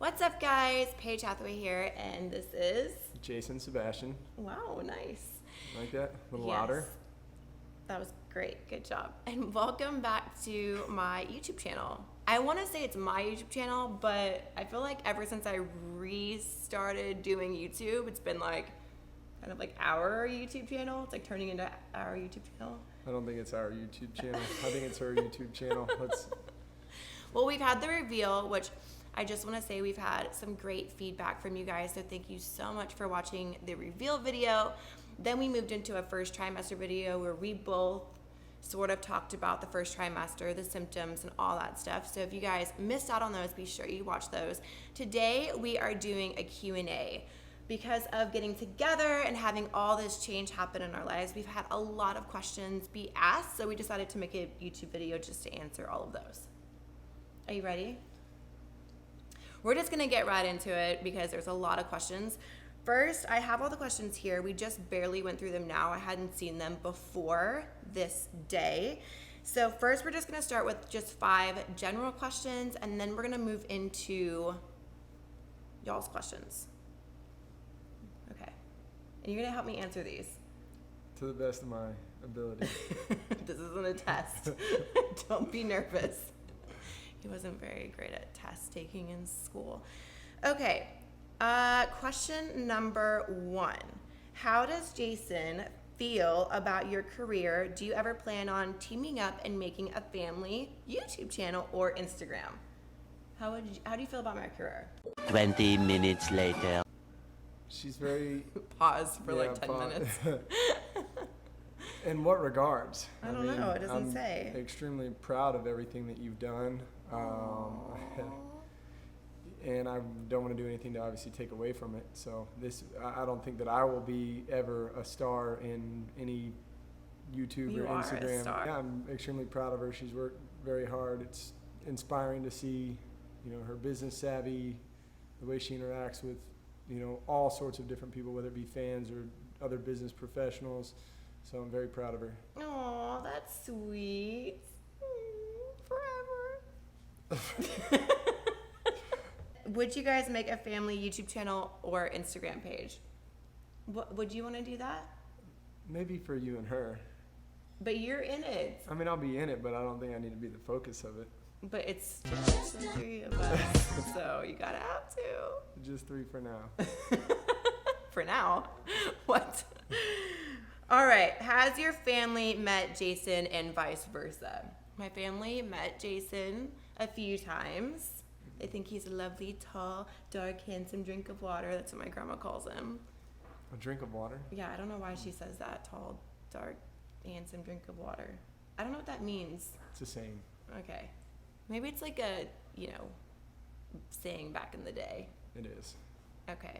What's up, guys? Paige Hathaway here, and this is Jason Sebastian. Wow, nice. Like that? A little Yes. louder? That was great. Good job. And welcome back to my YouTube channel. I want to say it's my YouTube channel, but I feel like ever since I restarted doing YouTube, it's been like kind of like our YouTube channel. It's like turning into our YouTube channel. I don't think it's our YouTube channel. I think it's her YouTube channel. Well, we've had the reveal, which I just want to say we've had some great feedback from you guys. So thank you so much for watching the reveal video. Then we moved into a first trimester video where we both sort of talked about the first trimester, the symptoms, and all that stuff. So if you guys missed out on those, be sure you watch those. Today we are doing a Q&A. Because of getting together and having all this change happen in our lives, we've had a lot of questions be asked, so we decided to make a YouTube video just to answer all of those. Are you ready? We're just gonna get right into it because there's a lot of questions. First, I have all the questions here. We just barely went through them now. I hadn't seen them before this day. So first, we're just gonna start with just 5 general questions, and then we're gonna move into y'all's questions. Okay. And you're gonna help me answer these. To the best of my ability. This isn't a test. Don't be nervous. He wasn't very great at test taking in school. Okay. Question number 1. How does Jason feel about your career? Do you ever plan on teaming up and making a family YouTube channel or Instagram? How do you feel about my career? 20 minutes later. She's very... Pause for like 10 minutes. In what regards? I don't know. It doesn't say. I'm extremely proud of everything that you've done. And I don't want to do anything to obviously take away from it. So I don't think that I will be ever a star in any YouTube You or are a Instagram. star. Yeah, I'm extremely proud of her. She's worked very hard. It's inspiring to see, her business savvy, the way she interacts with, all sorts of different people, whether it be fans or other business professionals. So I'm very proud of her. Oh, that's sweet. Forever. Would you guys make a family YouTube channel or Instagram page? Would you want to do that? Maybe for you and her. But you're in it. I mean, I'll be in it, but I don't think I need to be the focus of it. But it's just the 3 of us, so you gotta have to. Just 3 for now. For now? What? All right. Has your family met Jason and vice versa? My family met Jason a few times. They think he's a lovely, tall, dark, handsome drink of water. That's what my grandma calls him. A drink of water? Yeah, I don't know why she says that. Tall, dark, handsome drink of water. I don't know what that means. It's the same. Okay. Maybe it's like a, saying back in the day. It is. Okay.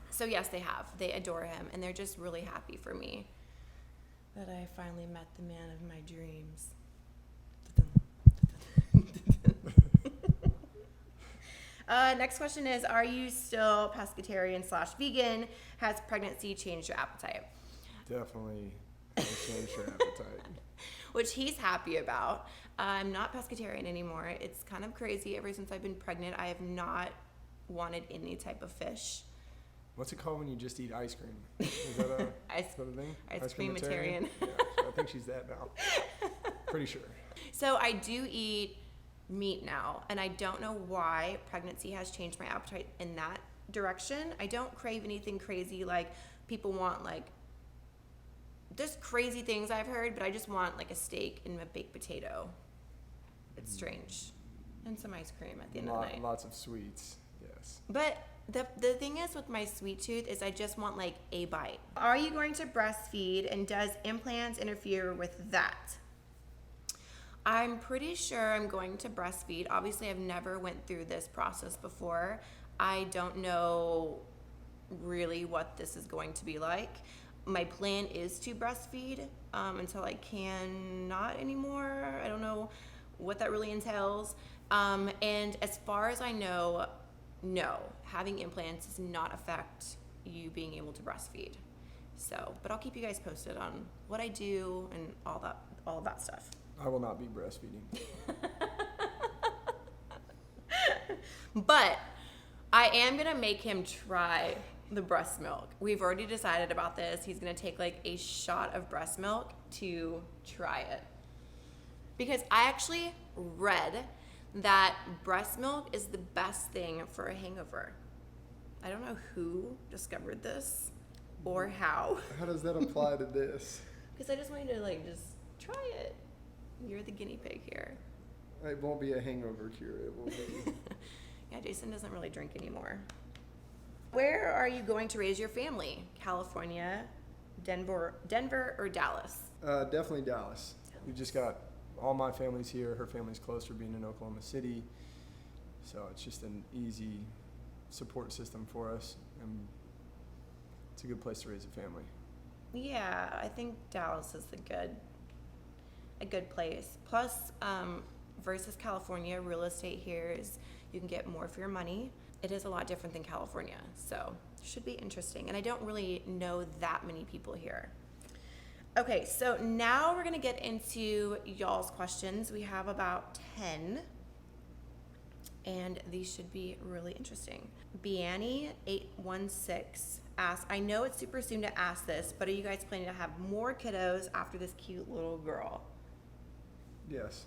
So yes, they have. They adore him, and they're just really happy for me that I finally met the man of my dreams. Next question is, are you still pescatarian/vegan? Has pregnancy changed your appetite? Definitely has changed your appetite. Which he's happy about. I'm not pescatarian anymore. It's kind of crazy. Ever since I've been pregnant, I have not wanted any type of fish. What's it called when you just eat ice cream? Is that a, Ice is that a thing? Ice creamitarian. Yeah, I think she's that now. Pretty sure. So I do eat meat now, and I don't know why pregnancy has changed my appetite in that direction. I don't crave anything crazy like people want, like there's crazy things I've heard, but I just want like a steak and a baked potato. It's strange. And some ice cream at the end of the night. Lots of sweets, yes. But the thing is with my sweet tooth is I just want like a bite. Are you going to breastfeed, and does implants interfere with that? I'm pretty sure I'm going to breastfeed. Obviously, I've never went through this process before. I don't know really what this is going to be like. My plan is to breastfeed until I can not anymore. I don't know what that really entails. And as far as I know, no, having implants does not affect you being able to breastfeed. So, but I'll keep you guys posted on what I do and all of that stuff. I will not be breastfeeding. But I am going to make him try the breast milk. We've already decided about this. He's going to take like a shot of breast milk to try it. Because I actually read that breast milk is the best thing for a hangover. I don't know who discovered this or how. How does that apply to this? Because I just want you to like just try it. You're the guinea pig here. It won't be a hangover cure. It will be. Yeah, Jason doesn't really drink anymore. Where are you going to raise your family? California, Denver, or Dallas? Definitely Dallas. We just got all my family's here. Her family's closer, being in Oklahoma City. So it's just an easy support system for us, and it's a good place to raise a family. Yeah, I think Dallas is a good place. Plus, versus California, real estate here is you can get more for your money. It is a lot different than California, so it should be interesting. And I don't really know that many people here. Okay, so now we're gonna get into y'all's questions. We have about 10, and these should be really interesting. Biani816 asks, I know it's super soon to ask this, but are you guys planning to have more kiddos after this cute little girl? Yes.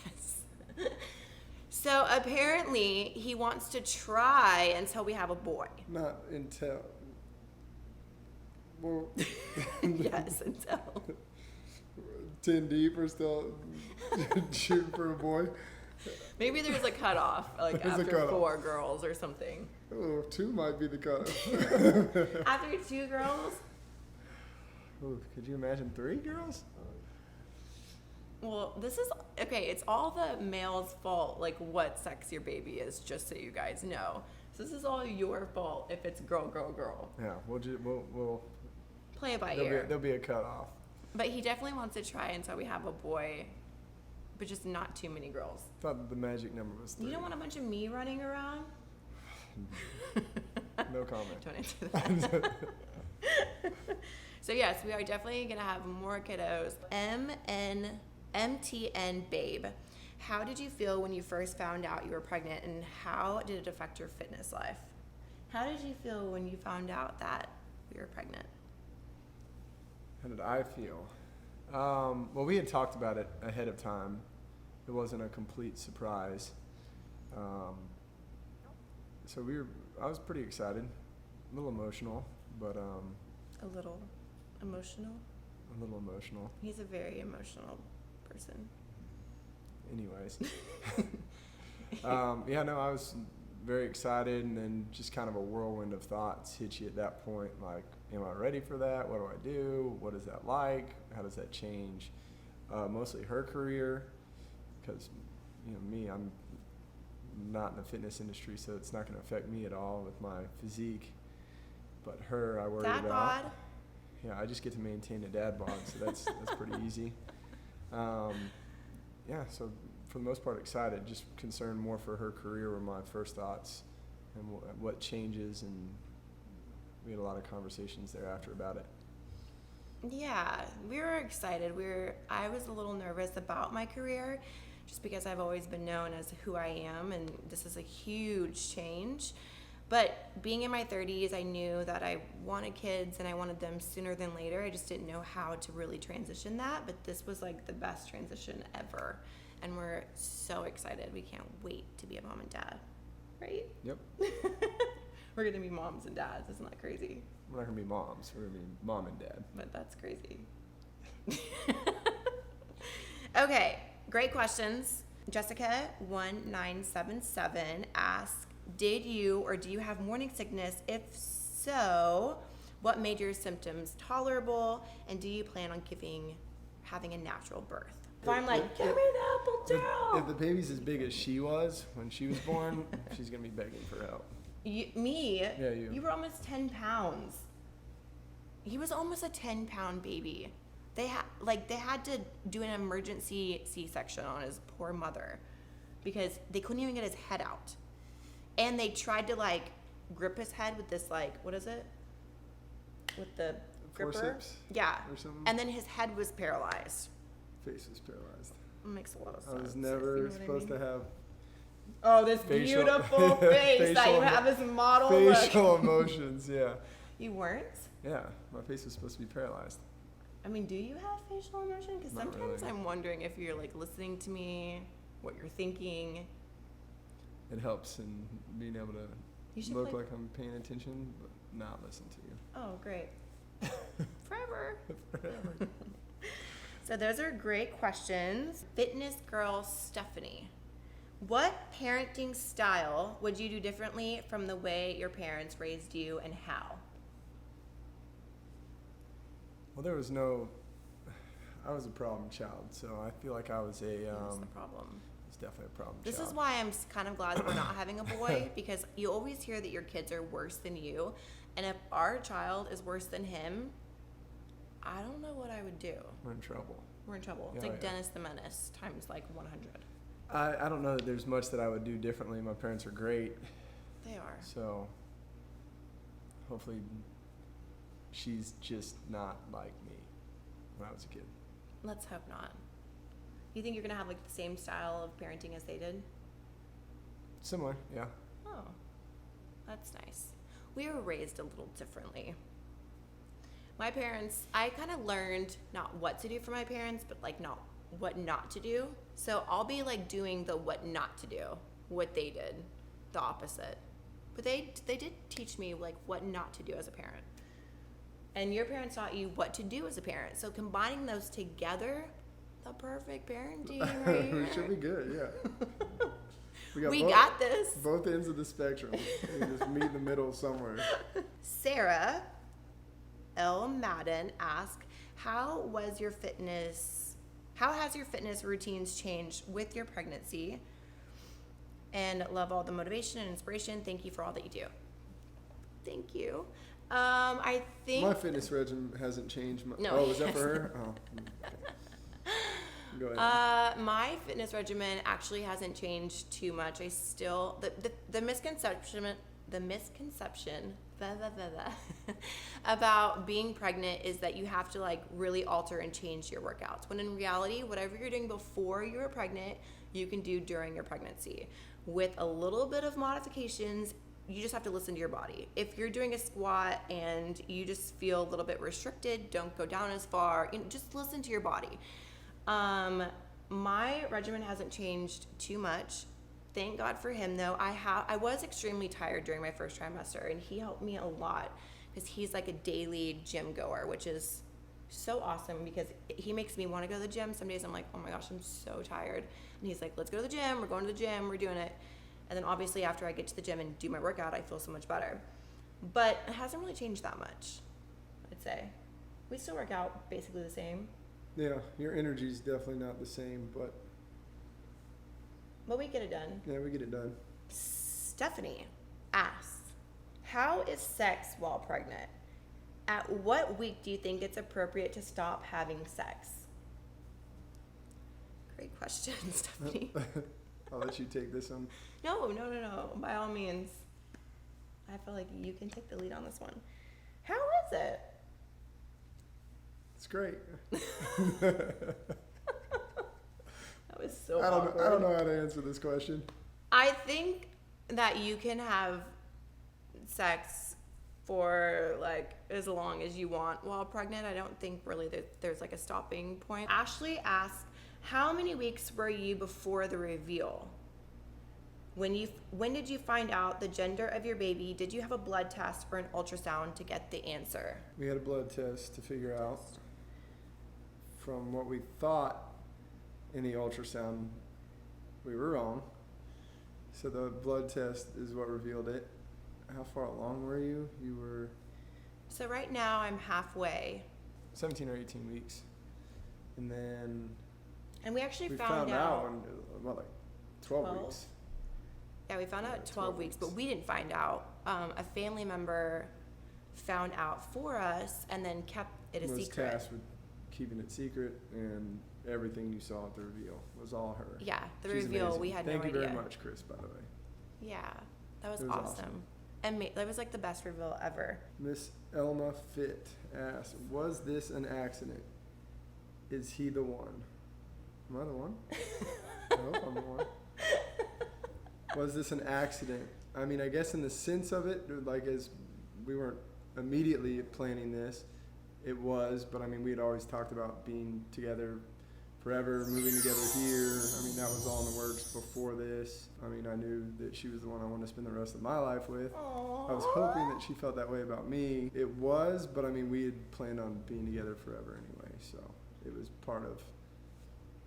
Yes. So apparently he wants to try until we have a boy. Not until. Well, Yes, until. 10 deep or still shooting for a boy? Maybe there's a cutoff, like There's a after cutoff. 4 girls or something. Oh, 2 might be the cutoff. After 2 girls? Ooh, could you imagine 3 girls? Well, this is, okay, it's all the male's fault, like what sex your baby is, just so you guys know. So this is all your fault if it's girl, girl, girl. Yeah, we'll Play it by ear. there'll be a cutoff. But he definitely wants to try until we have a boy, but just not too many girls. Thought that the magic number was 3. You don't want a bunch of me running around? No comment. Don't answer that. So yes, we are definitely gonna have more kiddos. MTN Babe, how did you feel when you first found out you were pregnant, and how did it affect your fitness life? How did you feel when you found out that we were pregnant? How did I feel? Well, we had talked about it ahead of time. It wasn't a complete surprise. So I was pretty excited, a little emotional, but A little emotional? a little emotional. He's a very emotional person. Anyways. Yeah, no, I was very excited, and then just kind of a whirlwind of thoughts hit you at that point. Like, am I ready for that? What do I do? What is that like? How does that change? Mostly her career, because, me, I'm not in the fitness industry, so it's not going to affect me at all with my physique. But her, I worry Dad about. bod? Yeah, I just get to maintain a dad bod, so that's pretty easy. Yeah, so for the most part excited, just concerned more for her career were my first thoughts, and what changes, and we had a lot of conversations thereafter about it. Yeah, we were excited. I was a little nervous about my career just because I've always been known as who I am, and this is a huge change. But being in my 30s, I knew that I wanted kids and I wanted them sooner than later. I just didn't know how to really transition that, but this was like the best transition ever. And we're so excited. We can't wait to be a mom and dad, right? Yep. We're gonna be moms and dads. Isn't that crazy? We're not going to be moms. We're going to be mom and dad. But that's crazy. Okay, great questions. Jessica1977 asks, did you or do you have morning sickness? If so, what made your symptoms tolerable? And do you plan on having a natural birth? If I'm like, give me the apple gel. If the baby's as big as she was when she was born, she's going to be begging for help. Me? Yeah, you. You were almost 10 pounds. He was almost a 10-pound baby. They had to do an emergency C-section on his poor mother because they couldn't even get his head out. And they tried to grip his head with this what is it? With the gripper? Forceps? Yeah. Or something? And then his head was paralyzed. Face was paralyzed. It makes a lot of sense. I was never supposed to have Oh, this Facial- beautiful face that you facial- have this model look. facial emotions, yeah. You weren't? Yeah, my face was supposed to be paralyzed. I mean, do you have facial emotion? Because Not sometimes really. I'm wondering if you're like listening to me, what you're thinking. It helps in being able to You should look play. like I'm paying attention, but not listen to you. Oh, great. Forever. Forever. So those are great questions. Fitness girl Stephanie. What parenting style would you do differently from the way your parents raised you, and how? Well, I was a problem child, so I feel like I was That's the problem. it's definitely a problem This child. is why I'm kind of glad that we're not having a boy, because you always hear that your kids are worse than you. And if our child is worse than him, I don't know what I would do. We're in trouble. We're in trouble. It's Yeah, like yeah. Dennis the Menace times like 100. I don't know that there's much that I would do differently. My parents are great, They are. so hopefully she's just not like me when I was a kid. Let's hope not. You think you're going to have like the same style of parenting as they did? Similar, yeah. Oh, that's nice. We were raised a little differently. My parents, I kind of learned not what to do for my parents, but like not what not to do. So I'll be like doing the what not to do, what they did, the opposite. But they did teach me like what not to do as a parent. And your parents taught you what to do as a parent. So combining those together, the perfect parenting right We here. should be good, yeah. We got this. Both ends of the spectrum. We just meet in the middle somewhere. Sarah L. Madden asked, how has your fitness routines changed with your pregnancy? And love all the motivation and inspiration. Thank you for all that you do. Thank you. I think My fitness regimen hasn't changed. No, Oh, is that it for her? Oh. Okay. Go ahead. my fitness regimen actually hasn't changed too much. I still the misconception about being pregnant is that you have to like really alter and change your workouts. When in reality, whatever you're doing before you were pregnant, you can do during your pregnancy. With a little bit of modifications, you just have to listen to your body. If you're doing a squat and you just feel a little bit restricted, don't go down as far. Just listen to your body. My regimen hasn't changed too much. Thank God for him, though. I was extremely tired during my first trimester, and he helped me a lot because he's like a daily gym goer, which is so awesome because he makes me want to go to the gym. Some days I'm like, oh my gosh, I'm so tired. And he's like, let's go to the gym. We're going to the gym. We're doing it. And then obviously after I get to the gym and do my workout, I feel so much better. But it hasn't really changed that much, I'd say. We still work out basically the same. Yeah, your energy's definitely not the same, but But we get it done. yeah, we get it done. Stephanie asks, how is sex while pregnant? At what week do you think it's appropriate to stop having sex? Great question, Stephanie. I'll let you take this one. No. By all means. I feel like you can take the lead on this one. How is it? It's great. That was so awkward. I don't know how to answer this question. I think that you can have sex for like as long as you want while pregnant. I don't think really that there's like a stopping point. Ashley asked, how many weeks were you before the reveal? When did you find out the gender of your baby? Did you have a blood test or an ultrasound to get the answer? We had a blood test to figure out from what we thought in the ultrasound, we were wrong. So the blood test is what revealed it. How far along were you? You were So right now I'm halfway. 17 or 18 weeks. And then And we actually we found out when, what, like 12 12? weeks. Yeah, we found out at 12 12 weeks, but weeks. we didn't find out. A family member found out for us and then kept it a Was secret. tasked with keeping it secret, and everything you saw at the reveal was all her. Yeah, the She's reveal, amazing. we had Thank no you idea. very much, Chris, by the way. Yeah, that was It was awesome. awesome. And that was like the best reveal ever. Miss Elma Fit asked, was this an accident? Is he the one? Am I the one? I hope I'm the one. Was this an accident? I mean, I guess in the sense of it, like, as we weren't immediately planning this, it was, but I mean, we had always talked about being together forever, moving together here. I mean, that was all in the works before this. I mean, I knew that she was the one I wanted to spend the rest of my life with. Aww. I was hoping that she felt that way about me. It was, but I mean, we had planned on being together forever anyway, so it was part of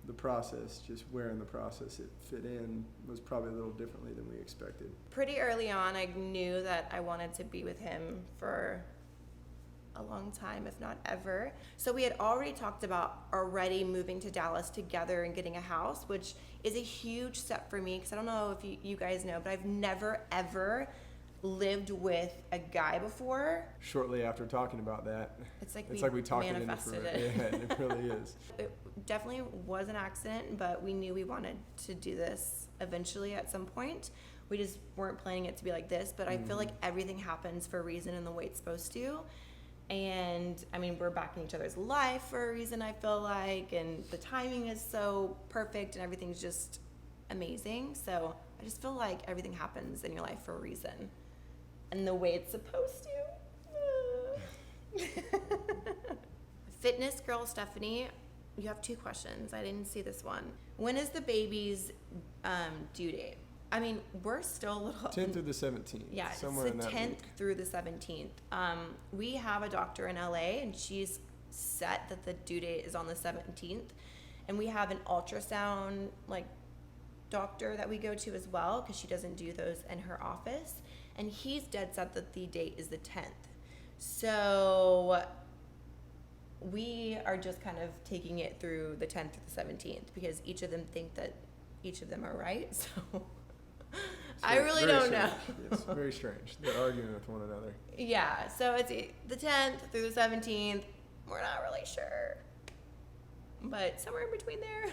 the process. Just where in the process it fit in was probably a little differently than we expected. Pretty early on, I knew that I wanted to be with him for a long time, if not ever. So we had already talked about already moving to Dallas together and getting a house, which is a huge step for me, because I don't know if you guys know, but I've never ever lived with a guy before. Shortly after talking about that, It's like we talked it into manifested fruition. Yeah, it really is. It definitely was an accident, but we knew we wanted to do this eventually at some point. We just weren't planning it to be like this, but I feel like everything happens for a reason and the way it's supposed to. And I mean, we're back in each other's life for a reason, I feel like, and the timing is so perfect and everything's just amazing. So I just feel like everything happens in your life for a reason and the way it's supposed to. Fitness girl Stephanie, you have 2 questions. I didn't see this one. When is the baby's due date? I mean, we're still a little... 10th through the 17th. Yeah, somewhere it's in the that 10th week. through the 17th. We have a doctor in LA, and she's set that the due date is on the 17th. And we have an ultrasound, like, doctor that we go to as well, because she doesn't do those in her office. And he's dead set that the date is the 10th. So we are just kind of taking it through the 10th through the 17th, because each of them think that each of them are right. So I really very don't know. strange. Yes, very strange. They're arguing with one another. Yeah, so it's the 10th through the 17th. We're not really sure, but somewhere in between there.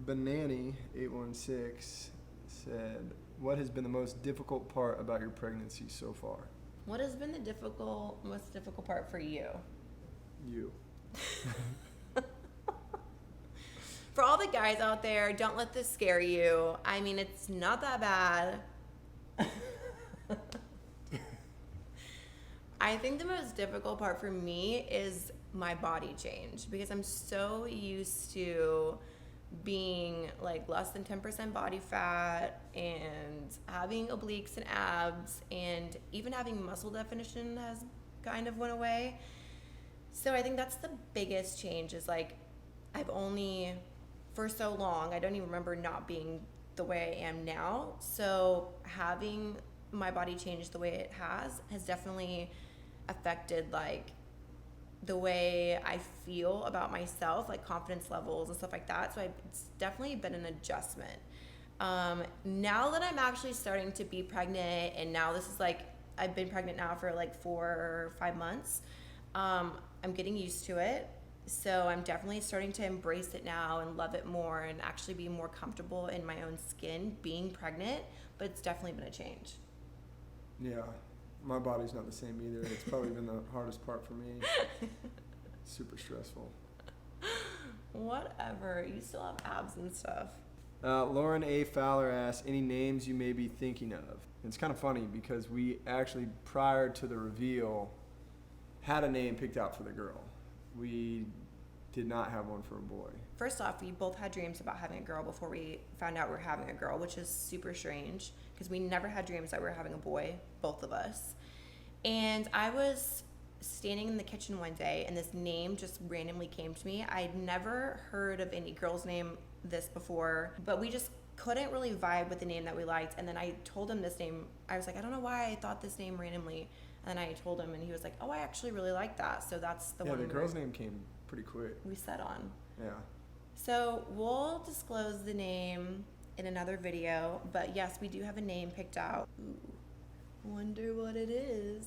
Banani816 said, "What has been the most difficult part about your pregnancy so far?" What has been the most difficult part for you? You. For all the guys out there, don't let this scare you. I mean, it's not that bad. I think the most difficult part for me is my body change, because I'm so used to being like less than 10% body fat and having obliques and abs, and even having muscle definition has kind of went away. So I think that's the biggest change, is like I've only, for so long, I don't even remember not being the way I am now. So having my body change the way it has definitely affected like the way I feel about myself, like confidence levels and stuff like that. So it's definitely been an adjustment. Now that I'm actually starting to be pregnant, and now this is like, I've been pregnant now for like 4 or 5 months, I'm getting used to it. So I'm definitely starting to embrace it now and love it more, and actually be more comfortable in my own skin being pregnant. But it's definitely been a change. Yeah, my body's not the same either. It's probably been the hardest part for me. Super stressful. Whatever. You still have abs and stuff. Lauren A. Fowler asks, any names you may be thinking of? And it's kind of funny because we actually, prior to the reveal, had a name picked out for the girl. We did not have one for a boy. First off, we both had dreams about having a girl before we found out we were having a girl, which is super strange because we never had dreams that we were having a boy, both of us. And I was standing in the kitchen one day, and this name just randomly came to me. I'd never heard of any girl's name this before, but we just couldn't really vibe with the name that we liked. And then I told him this name. I was like, I don't know why I thought this name randomly. And then I told him, and he was like, oh, I actually really like that. So that's the one. Yeah, the girl's name came pretty quick. We set on. Yeah. So we'll disclose the name in another video, but yes, we do have a name picked out. Ooh, wonder what it is.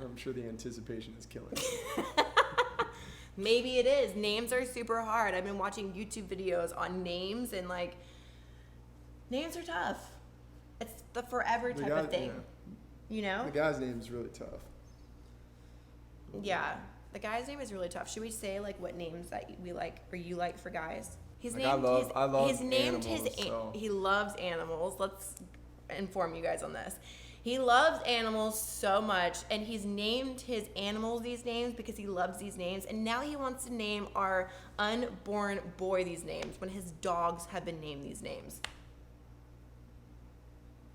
I'm sure the anticipation is killing me. Maybe it is. Names are super hard. I've been watching YouTube videos on names, and like, names are tough. It's the forever type of thing. Yeah. You know? The guy's name is really tough. Yeah. The guy's name is really tough. Should we say like what names that we like or you like for guys? He's Like, named I love he's named animals, so. he loves animals. Let's inform you guys on this. He loves animals so much, and he's named his animals these names because he loves these names. And now he wants to name our unborn boy these names when his dogs have been named these names.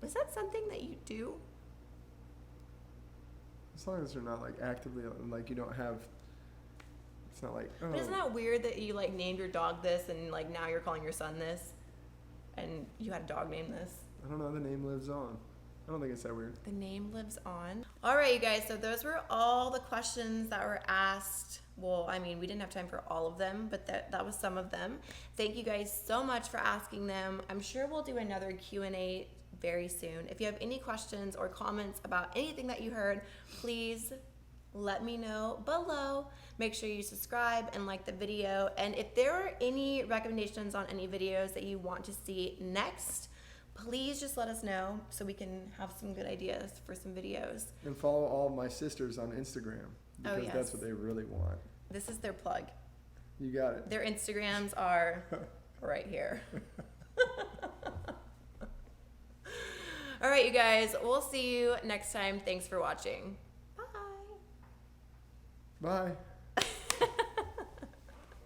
Is that something that you do? As long as they're not like actively, like you don't have, it's not like, oh. But isn't that weird that you like named your dog this and like now you're calling your son this, and you had a dog named this? I don't know, the name lives on. I don't think it's that weird. The name lives on. All right, you guys. So those were all the questions that were asked. Well, I mean, we didn't have time for all of them, but that was some of them. Thank you guys so much for asking them. I'm sure we'll do another Q&A very soon. If you have any questions or comments about anything that you heard, please let me know below. Make sure you subscribe and like the video. And if there are any recommendations on any videos that you want to see next, please just let us know so we can have some good ideas for some videos. And follow all of my sisters on Instagram because yes. that's what they really want. This is their plug. You got it. Their Instagrams are right here. All right, you guys. We'll see you next time. Thanks for watching. Bye. Bye.